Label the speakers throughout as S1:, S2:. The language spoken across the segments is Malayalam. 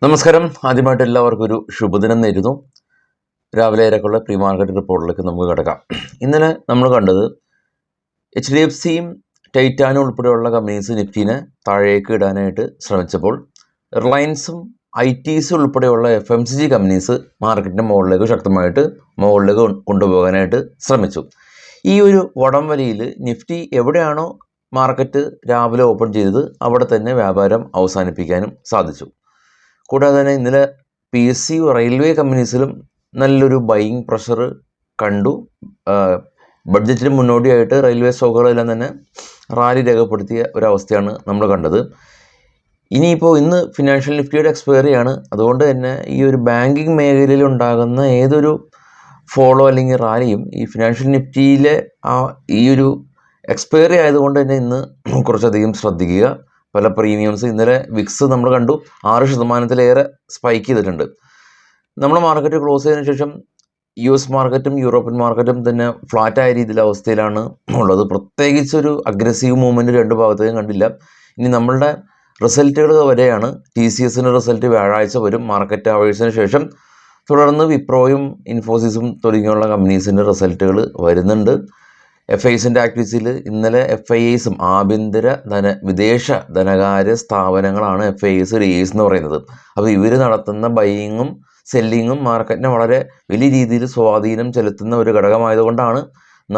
S1: നമസ്കാരം. ആദ്യമായിട്ട് എല്ലാവർക്കും ഒരു ശുഭദിനം നേരുന്നു. രാവിലെ ഏറെക്കുള്ള പ്രീ മാർക്കറ്റ് റിപ്പോർട്ടിലേക്ക് നമുക്ക് കിടക്കാം. ഇന്നലെ നമ്മൾ കണ്ടത് HDFCയും ടൈറ്റാനും ഉൾപ്പെടെയുള്ള കമ്പനീസ് നിഫ്റ്റീനെ താഴേക്ക് ഇടാനായിട്ട് ശ്രമിച്ചപ്പോൾ റിലയൻസും ITC ഉൾപ്പെടെയുള്ള FMCG കമ്പനീസ് മാർക്കറ്റിൻ്റെ മുകളിലേക്ക് ശക്തമായിട്ട് മുകളിലേക്ക് കൊണ്ടുപോകാനായിട്ട് ശ്രമിച്ചു. ഈ ഒരു വടംവലിയിൽ നിഫ്റ്റി എവിടെയാണോ മാർക്കറ്റ് രാവിലെ ഓപ്പൺ ചെയ്തത് അവിടെ തന്നെ വ്യാപാരം അവസാനിപ്പിക്കാനും സാധിച്ചു. കൂടാതെ തന്നെ ഇന്നലെ PSU റെയിൽവേ കമ്പനീസിലും നല്ലൊരു ബൈയിങ് പ്രഷർ കണ്ടു. ബഡ്ജറ്റിന് മുന്നോടിയായിട്ട് റെയിൽവേ സ്റ്റോക്കുകളെല്ലാം തന്നെ റാലി രേഖപ്പെടുത്തിയ ഒരവസ്ഥയാണ് നമ്മൾ കണ്ടത്. ഇനിയിപ്പോൾ ഇന്ന് ഫിനാൻഷ്യൽ നിഫ്റ്റിയുടെ എക്സ്പയറിയാണ്. അതുകൊണ്ട് തന്നെ ഈ ഒരു ബാങ്കിങ് മേഖലയിൽ ഉണ്ടാകുന്ന ഏതൊരു ഫോളോ അല്ലെങ്കിൽ റാലിയും ഈ ഫിനാൻഷ്യൽ നിഫ്റ്റിയിലെ ഈ ഒരു എക്സ്പയറി ആയതുകൊണ്ട് തന്നെ ഇന്ന് കുറച്ചധികം ശ്രദ്ധിക്കുക. പല പ്രീമിയംസ് ഇന്നലെ വിക്സ് നമ്മൾ കണ്ടു 6% സ്പൈക്ക് ചെയ്തിട്ടുണ്ട്. നമ്മൾ മാർക്കറ്റ് ക്ലോസ് ചെയ്തതിനു ശേഷം US മാർക്കറ്റും യൂറോപ്യൻ മാർക്കറ്റും തന്നെ ഫ്ലാറ്റായ രീതിയിലെ അവസ്ഥയിലാണ് ഉള്ളത്. പ്രത്യേകിച്ചൊരു അഗ്രസീവ് മൂവ്മെൻറ്റ് രണ്ട് ഭാഗത്തേക്കും കണ്ടില്ല. ഇനി നമ്മളുടെ റിസൾട്ടുകൾ വരെയാണ്. TCSൻ്റെ റിസൾട്ട് വ്യാഴാഴ്ച വരും മാർക്കറ്റ് അവേഴ്സിന് ശേഷം. തുടർന്ന് വിപ്രോയും ഇൻഫോസിസും തുടങ്ങിയുള്ള കമ്പനീസിൻ്റെ റിസൾട്ടുകൾ വരുന്നുണ്ട്. FISൻ്റെ ആക്ടിവിറ്റിയിൽ ഇന്നലെ FIIസും ആഭ്യന്തര വിദേശ ധനകാര്യ സ്ഥാപനങ്ങളാണ് FIS ഡേയ്സ് എന്ന് പറയുന്നത്. അപ്പോൾ ഇവർ നടത്തുന്ന ബൈയിങ്ങും സെല്ലിങ്ങും മാർക്കറ്റിനെ വളരെ വലിയ രീതിയിൽ സ്വാധീനം ചെലുത്തുന്ന ഒരു ഘടകമായതുകൊണ്ടാണ്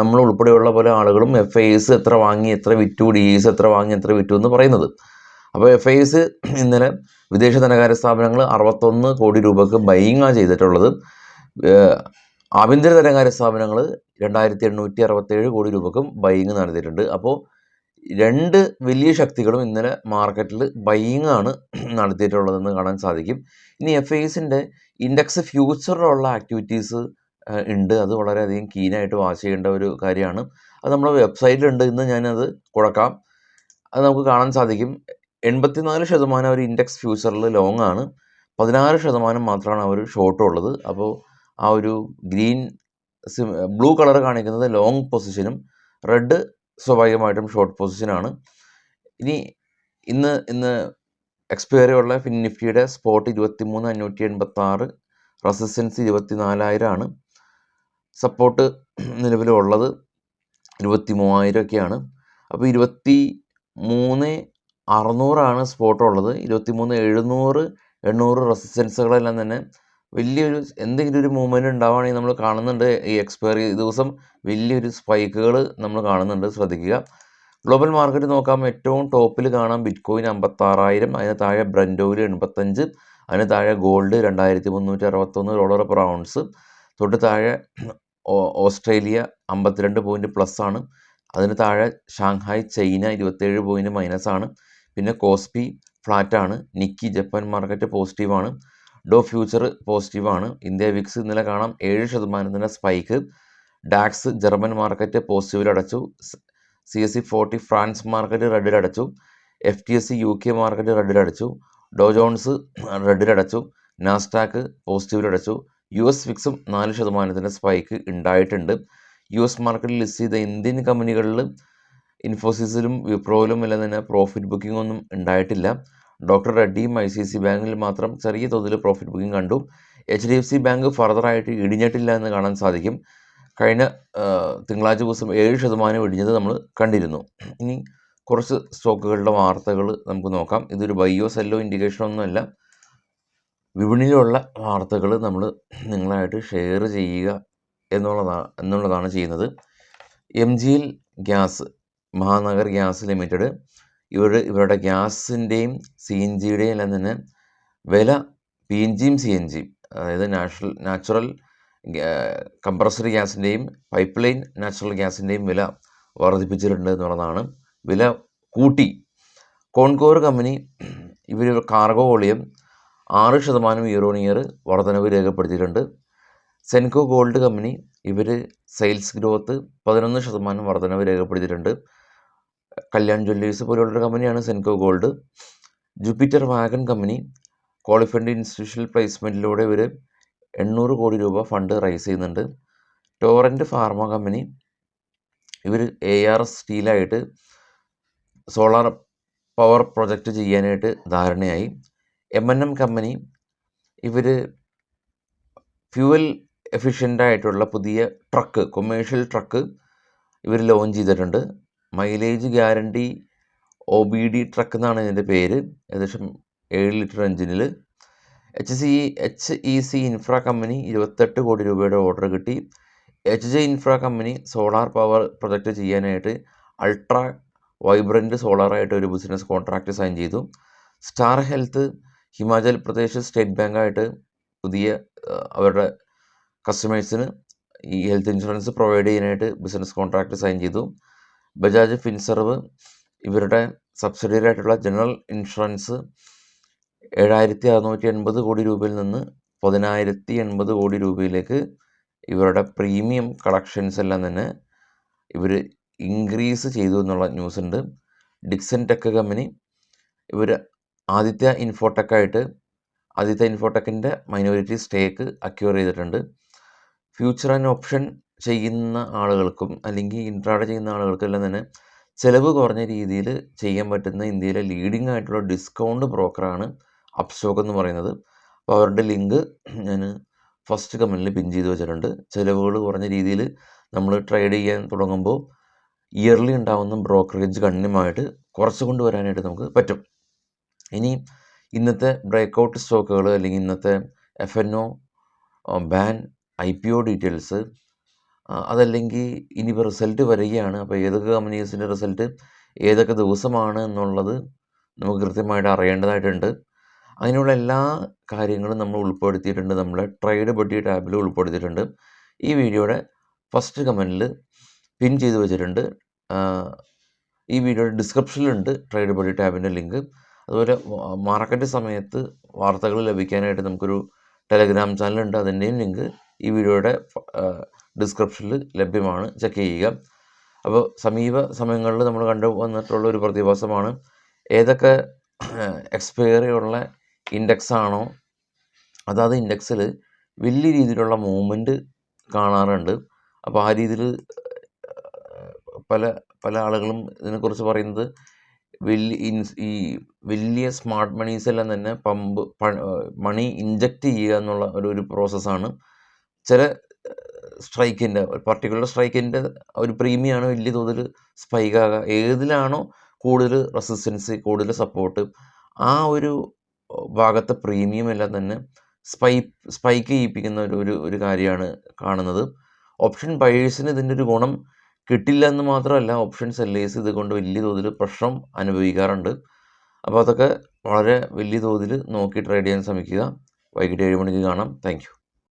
S1: നമ്മൾ ഉൾപ്പെടെയുള്ള പല ആളുകളും FIS എത്ര വാങ്ങി എത്ര വിറ്റു, DEs എത്ര വാങ്ങി എത്ര വിറ്റു എന്ന് പറയുന്നത്. അപ്പോൾ FIS ഇന്നലെ വിദേശ ധനകാര്യ സ്ഥാപനങ്ങൾ 61 കോടി രൂപക്ക് ബൈയിങ്ങാണ് ചെയ്തിട്ടുള്ളത്. ആഭ്യന്തര ധനകാര്യ സ്ഥാപനങ്ങൾ 2867 കോടി രൂപക്കും ബൈയിങ് നടത്തിയിട്ടുണ്ട്. അപ്പോൾ രണ്ട് വലിയ ശക്തികളും ഇന്നലെ മാർക്കറ്റിൽ ബൈയിങ് ആണ് നടത്തിയിട്ടുള്ളതെന്ന് കാണാൻ സാധിക്കും. ഇനി FISൻ്റെ ഇൻഡെക്സ് ഫ്യൂച്ചറിലുള്ള ആക്ടിവിറ്റീസ് ഉണ്ട്. അത് വളരെയധികം കീനായിട്ട് വാച്ച് ചെയ്യേണ്ട ഒരു കാര്യമാണ്. അത് നമ്മുടെ വെബ്സൈറ്റിലുണ്ട്. ഇന്ന് ഞാനത് കൊടുക്കാം. അത് നമുക്ക് കാണാൻ സാധിക്കും. 84% അവർ ഇൻഡെക്സ് ഫ്യൂച്ചറിൽ ലോങ് ആണ്, 16% മാത്രമാണ് അവർ ഷോർട്ട് ഉള്ളത്. അപ്പോൾ ആ ഒരു ബ്ലൂ കളർ കാണിക്കുന്നത് ലോങ് പൊസിഷനും റെഡ് സ്വാഭാവികമായിട്ടും ഷോർട്ട് പൊസിഷനാണ്. ഇന്ന് എക്സ്പയറി ഉള്ള നിഫ്റ്റിയുടെ സ്പോട്ട് 23,586, റെസിസ്റ്റൻസ് 24,000 ആണ്. സപ്പോർട്ട് നിലവിലുള്ളത് 23,000 ഒക്കെയാണ്. അപ്പോൾ 23,600 സ്പോട്ട് ഉള്ളത്. 23,700, 800 റെസിസ്റ്റൻസുകളെല്ലാം തന്നെ വലിയൊരു എന്തെങ്കിലും ഒരു മൂവ്മെൻറ്റ് ഉണ്ടാവുകയാണെങ്കിൽ നമ്മൾ കാണുന്നുണ്ട്. ഈ എക്സ്പയറി ദിവസം വലിയൊരു സ്പൈക്കുകൾ നമ്മൾ കാണുന്നുണ്ട്. ശ്രദ്ധിക്കുക. ഗ്ലോബൽ മാർക്കറ്റ് നോക്കാം. ഏറ്റവും ടോപ്പിൽ കാണാം ബിറ്റ്കോയിൻ 56,000, അതിന് താഴെ ബ്രന്റ് ഓയിൽ 85, അതിന് താഴെ ഗോൾഡ് $2,361 പെർ ഔൺസ്, തൊട്ട് താഴെ ഓസ്ട്രേലിയ 52 പോയിൻറ്റ് പ്ലസ് ആണ്. അതിന് താഴെ ഷാങ്ഹായ് ചൈന 27 പോയിൻറ്റ് മൈനസ് ആണ്. പിന്നെ കോസ്പി ഫ്ലാറ്റാണ്. നിക്കി ജപ്പാൻ മാർക്കറ്റ് പോസിറ്റീവാണ്. ഡോ ഫ്യൂച്ചർ പോസിറ്റീവാണ്. ഇന്ത്യ വിക്സ് ഇന്നലെ കാണാം 7% സ്പൈക്ക്. ഡാക്സ് ജർമ്മൻ മാർക്കറ്റ് പോസിറ്റീവിൽ അടച്ചു. CSE 40 ഫ്രാൻസ് മാർക്കറ്റ് റെഡിൽ അടച്ചു. FTSE UK മാർക്കറ്റ് റെഡിൽ അടച്ചു. ഡോ ജോൺസ് റെഡിൽ അടച്ചു. നാസ്ഡാക്ക് പോസിറ്റീവിൽ അടച്ചു. US വിക്സും 4% സ്പൈക്ക് ഉണ്ടായിട്ടുണ്ട്. US മാർക്കറ്റിൽ ലിസ്റ്റ് ചെയ്ത ഇന്ത്യൻ കമ്പനികളിൽ ഇൻഫോസിസിലും വിപ്രോയിലും എല്ലാം തന്നെ പ്രോഫിറ്റ് ബുക്കിംഗ് ഒന്നും ഉണ്ടായിട്ടില്ല. ഡോക്ടർ റെഡ്ഡിയും ICICI ബാങ്കിൽ മാത്രം ചെറിയ തോതിൽ പ്രോഫിറ്റ് ബുക്കിംഗ് കണ്ടു. HDFC ബാങ്ക് ഫർദറായിട്ട് ഇടിഞ്ഞിട്ടില്ല എന്ന് കാണാൻ സാധിക്കും. കഴിഞ്ഞ തിങ്കളാഴ്ച ദിവസം 7% ഇടിഞ്ഞത് നമ്മൾ കണ്ടിരുന്നു. ഇനി കുറച്ച് സ്റ്റോക്കുകളുടെ വാർത്തകൾ നമുക്ക് നോക്കാം. ഇതൊരു ബൈയോ സെല്ലോ ഇൻഡിക്കേഷനൊന്നുമല്ല, വിപണിയിലുള്ള വാർത്തകൾ നമ്മൾ നിങ്ങളായിട്ട് ഷെയർ ചെയ്യുക എന്നുള്ളതാണ് ചെയ്യുന്നത്. MGL gas, Mahanagar gas limited, ഇവരുടെ ഗ്യാസിൻ്റെയും CNGയുടെയും എല്ലാം തന്നെ വില PNGയും CNGയും, അതായത് നാച്ചുറൽ കംപ്രസ്ഡ് ഗ്യാസിൻ്റെയും പൈപ്പ് ലൈൻ നാച്ചുറൽ ഗ്യാസിൻ്റെയും വില വർദ്ധിപ്പിച്ചിട്ടുണ്ട് എന്നുള്ളതാണ്. വില കൂട്ടി. കോൺകോർ കമ്പനി ഇവർ cargo volume 6% year on year വർധനവ് രേഖപ്പെടുത്തിയിട്ടുണ്ട്. സെൻകോ ഗോൾഡ് കമ്പനി ഇവർ സെയിൽസ് ഗ്രോത്ത് 11% വർധനവ് രേഖപ്പെടുത്തിയിട്ടുണ്ട്. കല്യാൺ ജ്വല്ലേഴ്സ് പോലുള്ളൊരു കമ്പനിയാണ് Senco gold. Jupiter wagon company qualified institutional പ്ലേസ്മെൻറ്റിലൂടെ ഇവർ 800 കോടി രൂപ ഫണ്ട് റൈസ് ചെയ്യുന്നുണ്ട്. ടോറൻറ്റ് ഫാർമ കമ്പനി ഇവർ ARS സ്റ്റീലായിട്ട് സോളാർ പവർ പ്രൊജക്റ്റ് ചെയ്യാനായിട്ട് ധാരണയായി. M&M കമ്പനി ഇവർ ഫ്യൂവൽ എഫിഷ്യൻ്റായിട്ടുള്ള പുതിയ ട്രക്ക്, കൊമേഴ്ഷ്യൽ ട്രക്ക് ഇവർ ലോഞ്ച് ചെയ്തിട്ടുണ്ട്. മൈലേജ് ഗ്യാരണ്ടി OBD ട്രക്ക് എന്നാണ് ഇതിൻ്റെ പേര്. ഏകദേശം 7 ലിറ്റർ എഞ്ചിനിൽ. HEC ഇൻഫ്ര കമ്പനി 28 കോടി രൂപയുടെ ഓർഡർ കിട്ടി. HJ infra company solar power project ചെയ്യാനായിട്ട് അൾട്രാ വൈബ്രൻറ്റ് സോളാറായിട്ട് ഒരു ബിസിനസ് കോൺട്രാക്റ്റ് സൈൻ ചെയ്തു. Star health Himachal Pradesh state ബാങ്കായിട്ട് പുതിയ അവരുടെ കസ്റ്റമേഴ്സിന് ഈ ഹെൽത്ത് ഇൻഷുറൻസ് പ്രൊവൈഡ് ചെയ്യാനായിട്ട് ബിസിനസ് കോൺട്രാക്റ്റ് സൈൻ ചെയ്തു. ബജാജ് ഫിൻസർവ് ഇവരുടെ സബ്സിഡിയറി ആയിട്ടുള്ള ജനറൽ ഇൻഷുറൻസ് 7,680 കോടി രൂപയിൽ നിന്ന് 10,080 കോടി രൂപയിലേക്ക് ഇവരുടെ പ്രീമിയം കളക്ഷൻസ് എല്ലാം തന്നെ ഇവർ ഇൻക്രീസ് ചെയ്തു എന്നുള്ള ന്യൂസ് ഉണ്ട്. ഡിക്സൺ ടെക് കമ്പനി ഇവർ ആദിത്യ ഇൻഫോടെക്കിൻ്റെ മൈനോറിറ്റി സ്റ്റേക്ക് അക്വയർ ചെയ്തിട്ടുണ്ട്. ഫ്യൂച്ചർ ആൻഡ് ഓപ്ഷൻ ചെയ്യുന്ന ആളുകൾക്കും അല്ലെങ്കിൽ ഇൻട്രാഡേ ചെയ്യുന്ന ആളുകൾക്കെല്ലാം തന്നെ ചിലവ് കുറഞ്ഞ രീതിയിൽ ചെയ്യാൻ പറ്റുന്ന ഇന്ത്യയിലെ ലീഡിംഗ് ആയിട്ടുള്ള ഡിസ്കൗണ്ട് ബ്രോക്കറാണ് അപ്സ്റ്റോക്ക് എന്ന് പറയുന്നത്. അപ്പോൾ അവരുടെ ലിങ്ക് ഞാൻ ഫസ്റ്റ് കമൻറ്റിൽ പിൻ ചെയ്ത് വെച്ചിട്ടുണ്ട്. ചിലവുകൾ കുറഞ്ഞ രീതിയിൽ നമ്മൾ ട്രേഡ് ചെയ്യാൻ തുടങ്ങുമ്പോൾ ഇയർലി ഉണ്ടാകുന്ന ബ്രോക്കറേജ് ഗണ്യമായിട്ട് കുറച്ച് കൊണ്ടുവരാനായിട്ട് നമുക്ക് പറ്റും. ഇനി ഇന്നത്തെ ബ്രേക്കൗട്ട് സ്റ്റോക്കുകൾ അല്ലെങ്കിൽ ഇന്നത്തെ FNO ബാൻ IPO ഡീറ്റെയിൽസ്, അതല്ലെങ്കിൽ ഇനിയിപ്പോൾ റിസൾട്ട് വരികയാണ്. അപ്പോൾ ഏതൊക്കെ കമ്പനീസിൻ്റെ റിസൾട്ട് ഏതൊക്കെ ദിവസമാണ് എന്നുള്ളത് നമുക്ക് കൃത്യമായിട്ട് അറിയേണ്ടതായിട്ടുണ്ട്. അതിനുള്ള എല്ലാ കാര്യങ്ങളും നമ്മൾ ഉൾപ്പെടുത്തിയിട്ടുണ്ട്, നമ്മുടെ ട്രേഡ് ബഡ്ഡി ടാബിൽ ഉൾപ്പെടുത്തിയിട്ടുണ്ട്. ഈ വീഡിയോയുടെ ഫസ്റ്റ് കമൻറ്റിൽ പിൻ ചെയ്ത് വെച്ചിട്ടുണ്ട്. ഈ വീഡിയോയുടെ ഡിസ്ക്രിപ്ഷനിലുണ്ട് ട്രേഡ് ബഡ്ഡി ടാബിൻ്റെ ലിങ്ക്. അതുപോലെ മാർക്കറ്റ് സമയത്ത് വാർത്തകൾ ലഭിക്കാനായിട്ട് നമുക്കൊരു ടെലഗ്രാം ചാനലുണ്ട്, അതിൻ്റെയും ലിങ്ക് ഈ വീഡിയോയുടെ ഡിസ്ക്രിപ്ഷനിൽ ലഭ്യമാണ്, ചെക്ക് ചെയ്യുക. അപ്പോൾ സമീപ സമയങ്ങളിൽ നമ്മൾ കണ്ടു വന്നിട്ടുള്ള ഒരു പ്രതിഭാസമാണ് ഏതൊക്കെ എക്സ്പയറി ഉള്ള ഇൻഡെക്സ് ആണോ അതാത് ഇൻഡെക്സിൽ വലിയ രീതിയിലുള്ള മൂവ്മെൻറ്റ് കാണാറുണ്ട്. അപ്പോൾ ആ രീതിയിൽ പല ആളുകളും ഇതിനെക്കുറിച്ച് പറയുന്നത് ഈ വലിയ സ്മാർട്ട് മണീസ് എല്ലാം തന്നെ മണി ഇൻജക്റ്റ് ചെയ്യുക എന്നുള്ള ഒരു പ്രോസസ്സാണ്. ചില സ്ട്രൈക്കിൻ്റെ പർട്ടിക്കുലർ സ്ട്രൈക്കിൻ്റെ ഒരു പ്രീമിയമാണ് വലിയ തോതിൽ സ്പൈക്ക് ആകുക. ഏതിലാണോ കൂടുതൽ റെസിസ്റ്റൻസ്, കൂടുതൽ സപ്പോർട്ട്, ആ ഒരു ഭാഗത്തെ പ്രീമിയം എല്ലാം തന്നെ സ്പൈക്ക് ചെയ്യിപ്പിക്കുന്ന ഒരു കാര്യമാണ് കാണുന്നത്. ഓപ്ഷൻ ബയേഴ്സിന് ഇതിൻ്റെ ഒരു ഗുണം കിട്ടില്ല എന്ന് മാത്രമല്ല, ഓപ്ഷൻ സെല്ലേഴ്സ് ഇതുകൊണ്ട് വലിയ തോതിൽ പ്രശ്നം അനുഭവിക്കാറുണ്ട്. അപ്പോൾ അതൊക്കെ വളരെ വലിയ തോതിൽ നോക്കി ട്രേഡ് ചെയ്യാൻ ശ്രമിക്കുക. വൈകിട്ട് 7 മണിക്ക് കാണാം. Thank you.